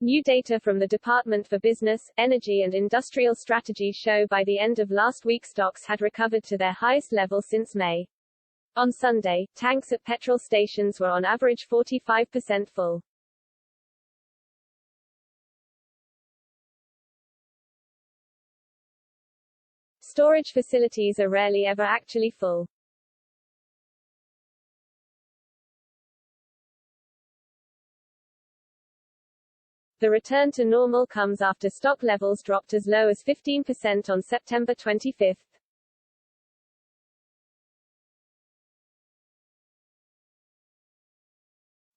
New data from the Department for Business, Energy and Industrial Strategy show by the end of last week stocks had recovered to their highest level since May. On Sunday, tanks at petrol stations were on average 45% full. Storage facilities are rarely ever actually full. The return to normal comes after stock levels dropped as low as 15% on September 25.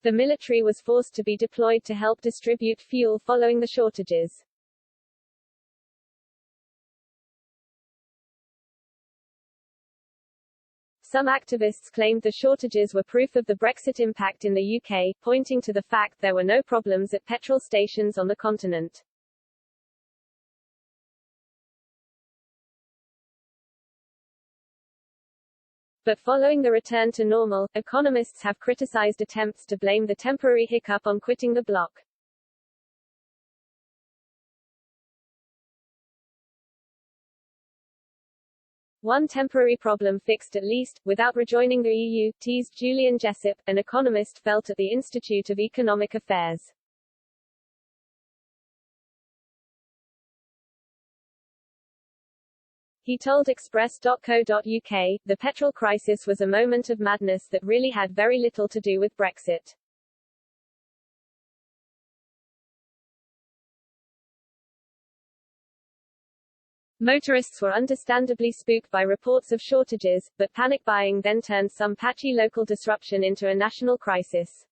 The military was forced to be deployed to help distribute fuel following the shortages. Some activists claimed the shortages were proof of the Brexit impact in the UK, pointing to the fact there were no problems at petrol stations on the continent. But following the return to normal, economists have criticized attempts to blame the temporary hiccup on quitting the bloc. One temporary problem fixed at least, without rejoining the EU, teased Julian Jessup, an economist felt at the Institute of Economic Affairs. He told Express.co.uk, the petrol crisis was a moment of madness that really had very little to do with Brexit. Motorists were understandably spooked by reports of shortages, but panic buying then turned some patchy local disruption into a national crisis.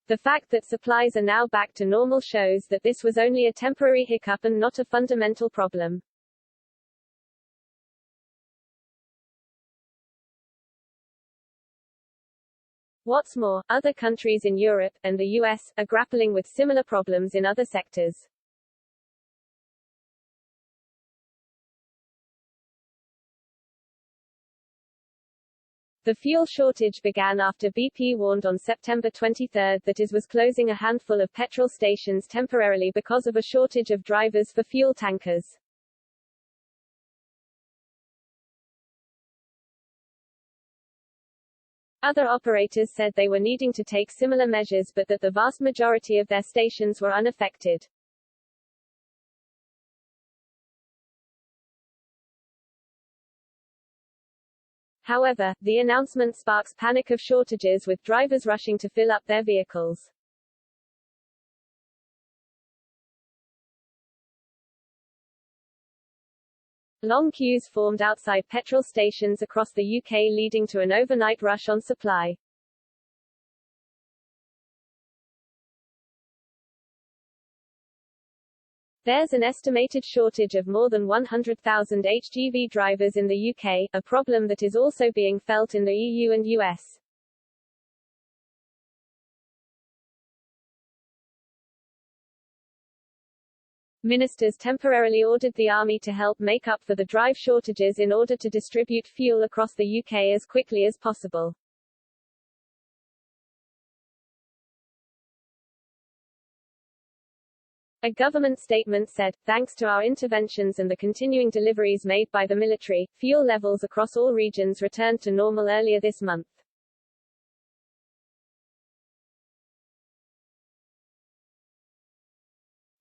The fact that supplies are now back to normal shows that this was only a temporary hiccup and not a fundamental problem. What's more, other countries in Europe, and the US, are grappling with similar problems in other sectors. The fuel shortage began after BP warned on September 23 that it was closing a handful of petrol stations temporarily because of a shortage of drivers for fuel tankers. Other operators said they were needing to take similar measures but that the vast majority of their stations were unaffected. However, the announcement sparks panic of shortages with drivers rushing to fill up their vehicles. Long queues formed outside petrol stations across the UK, leading to an overnight rush on supply. There's an estimated shortage of more than 100,000 HGV drivers in the UK, a problem that is also being felt in the EU and US. Ministers temporarily ordered the army to help make up for the drive shortages in order to distribute fuel across the UK as quickly as possible. A government statement said, "Thanks to our interventions and the continuing deliveries made by the military, fuel levels across all regions returned to normal earlier this month."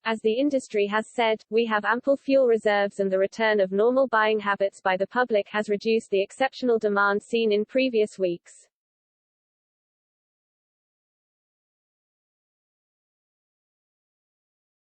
As the industry has said, we have ample fuel reserves and the return of normal buying habits by the public has reduced the exceptional demand seen in previous weeks.